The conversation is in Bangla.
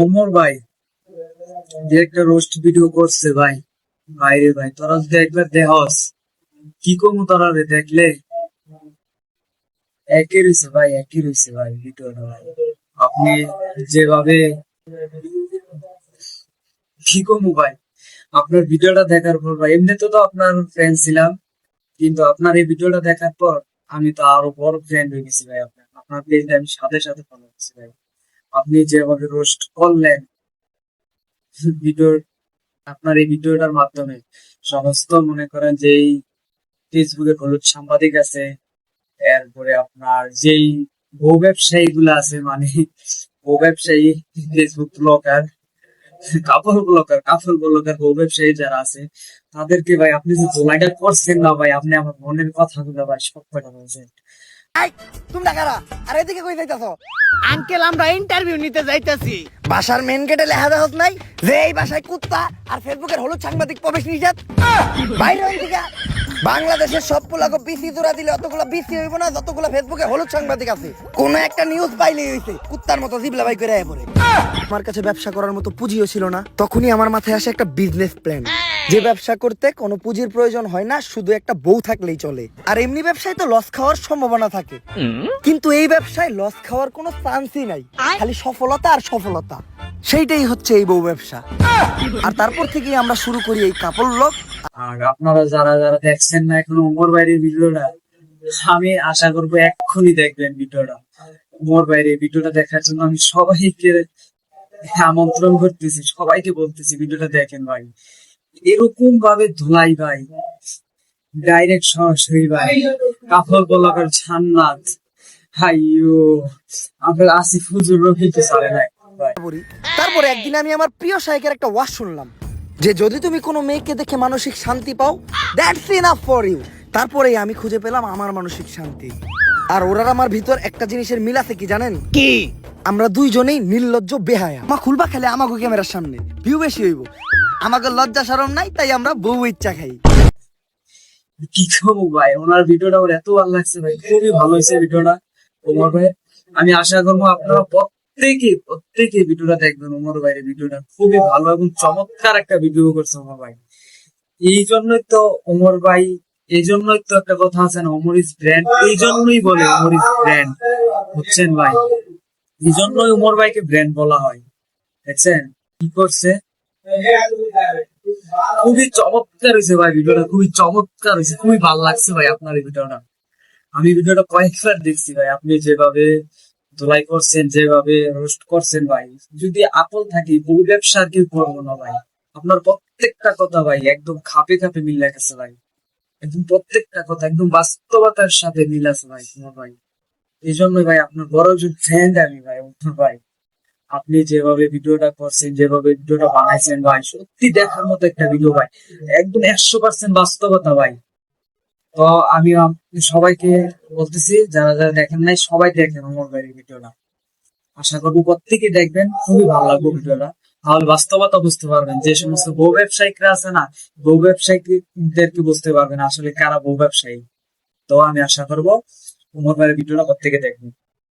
ওমর ভাই যে একটা রোস্ট ভিডিও করছে ভাই, ভাইরে ভাই তোরা যদি একবার দেহস কি কমু তোরা রে দেখলে। একই রয়েছে ভাই ভিডিওটা ভাই। আপনি যেভাবে কি কমু ভাই, আপনার ভিডিওটা দেখার পর ভাই, এমনিতে তো আপনার ফ্রেন্ড ছিলাম, কিন্তু আপনার এই ভিডিওটা দেখার পর আমি তো আরো বড় ফ্রেন্ড হয়ে গেছি ভাই। আপনার আপনার পেজটা আমি সাথে সাথে ফলো করছি ভাই। আপনি যেভাবে রোস্ট করলেন ভিডিওর, আপনার এই ভিডিওটার মাধ্যমে সমস্ত মনে করেন যেই ফেসবুকে হলুদ সাংবাদিক আছে, এরপরে আপনার যেই বউ ব্যবসায়ী গুলো আছে, মানে বউ ব্যবসায়ী, ফেসবুক ব্লগার, কাপড় ব্লগার বউ ব্যবসায়ী যারা আছে, তাদেরকে ভাই আপনি যে ধোলাইটা করছেন না ভাই, আপনি আমার মনের কথাগুলো ভাই সব কটা বলছেন। এই, তোমরা কারা? আর এদিকে কই যাইতাছো? আঙ্কেল, আমরা ইন্টারভিউ নিতে যাইতাছি। বাসার মেন গেটে লেখা দেওয়া নাই যে এই বাসায় কুত্তা আর ফেসবুকের হলুদ সাংবাদিক প্রবেশ নিষেধ। বাইরে হইন থেকে। বাংলাদেশের সবগুলাকে বিসি জোড়া দিলে অতগুলা বিসি হইব না যতগুলা ফেসবুকে হলুদ সাংবাদিক আছে। কোন একটা নিউজ পাইলেই হইছে কুত্তার মতো জিবলা বাই করে আয় পড়ে। আমার কাছে ব্যবসা করার মতো পুঁজিও ছিল না, তখনই আমার মাথায় আসে একটা বিজনেস প্ল্যান। যে ব্যবসা করতে কোনো পুঁজির প্রয়োজন হয় না, শুধু একটা বউ থাকলেই চলে। আর এমনি ব্যবসায় তো লস খাওয়ার সম্ভাবনা থাকে, কিন্তু এই ব্যবসায় লস খাওয়ার কোনো চান্সই নাই, খালি সফলতা আর সফলতা। সেইটাই হচ্ছে এই বউ ব্যবসা। আর তারপর থেকেই আমরা শুরু করি এই কাপড় ব্লগ। আর আপনারা যারা যারা দেখছেন না এখনো উমর বাইরের ভিডিওটা, আমি আশা করবো এক্ষুনি দেখবেন ভিডিওটা। উমর বাইরের ভিডিওটা দেখার জন্য আমি সবাইকে আমন্ত্রণ করতেছি, সবাইকে বলতেছি ভিডিওটা দেখেন ভাই। এরকম ভাবে ধুলাই ভাই, ডাইরেক্ট সরাসরি ভাই, কাপড় ব্লগার জান্নাত, হাইয়ো আপনার আসিফ হুজুর রফিক সারে নাই ভাই। তারপরে একদিন আমি আমার প্রিয় শাইখের একটা ওয়াজ শুনলাম যে যদি তুমি কোনো মেয়েকে দেখে মানসিক শান্তি পাও, দ্যাটস ইনাফ ফর ইউ। তারপরেই আমি খুঁজে পেলাম আমার মানসিক শান্তি। আর ওরার আমার ভিতর একটা জিনিসের মিল আছে, কি জানেন? কি? আমরা দুইজনেই নির্লজ্জ বেহায়া। মা খুলবা খেলে আমাকে ক্যামেরার সামনে ভিউ বেশি হইব, আমাকে লজ্জা শরম নাই, তাই আমরা বউ ইচ্ছা খাই। কি করবো ভাই, ওনার ভিডিওটা ওর এত ভালো লাগছে ভাই, খুবই ভালো হয়েছে ভিডিওটা ওমর ভাই। আমি আশা করবো আপনারা প্রত্যেকে ভিডিওটা দেখবেন। ওমর ভাইয়ের ভিডিওটা খুবই ভালো এবং চমৎকার একটা ভিডিও করছে ওমর ভাই। এই জন্যই তো ওমর ভাই, এই জন্যই তো একটা কথা আছে না, ওমর ইজ ব্র্যান্ড, এই জন্যই বলে ওমর ইজ ব্র্যান্ড, বুঝছেন ভাই? এই জন্যই ওমর ভাইকে ব্র্যান্ড বলা হয়। দেখছেন কি করছে, খুবই চমৎকার হয়েছে ভাই ভিডিওটা, খুবই চমৎকার হয়েছে, খুবই ভালো লাগছে ভাই আপনার এই ভিডিওটা। আমি ভিডিওটা কয়েকবার দেখছি ভাই, আপনি যেভাবে ধোলাই করছেন, যেভাবে রোস্ট করছেন ভাই, যদি আপল থাকি বহু ব্যবসা আর কেউ করবো না ভাই। আপনার প্রত্যেকটা কথা ভাই একদম খাপে খাপে মিল গেছে ভাই, একদম প্রত্যেকটা কথা একদম বাস্তবতার সাথে মিল আছে ভাই তোমার ভাই। এই জন্যই ভাই আপনার বড় একজন ফ্যান আমি ভাই আপনার ভাই। আপনি যেভাবে ভিডিওটা করছেন, যেভাবে ভিডিওটা বানাইছেন ভাই, সত্যি দেখার মতো একটা ভিডিও ভাই, একদম 100% বাস্তবতা ভাই। তো আমি সবাইকে বলতেছি, যারা যারা দেখেন নাই সবাই দেখেন ওমর ভাইয়ের ভিডিওটা। আশা করবো প্রত্যেকে দেখবেন, খুবই ভালো লাগবে ভিডিওটা। তাহলে বাস্তবতা বুঝতে পারবেন, যে সমস্ত বউ ব্যবসায়িকরা আছে না, বউ ব্যবসায়ীদেরকে বুঝতে পারবেন আসলে কারা বউ ব্যবসায়ী। তো আমি আশা করবো ওমর ভাইয়ের ভিডিওটা প্রত্যেকে দেখবেন।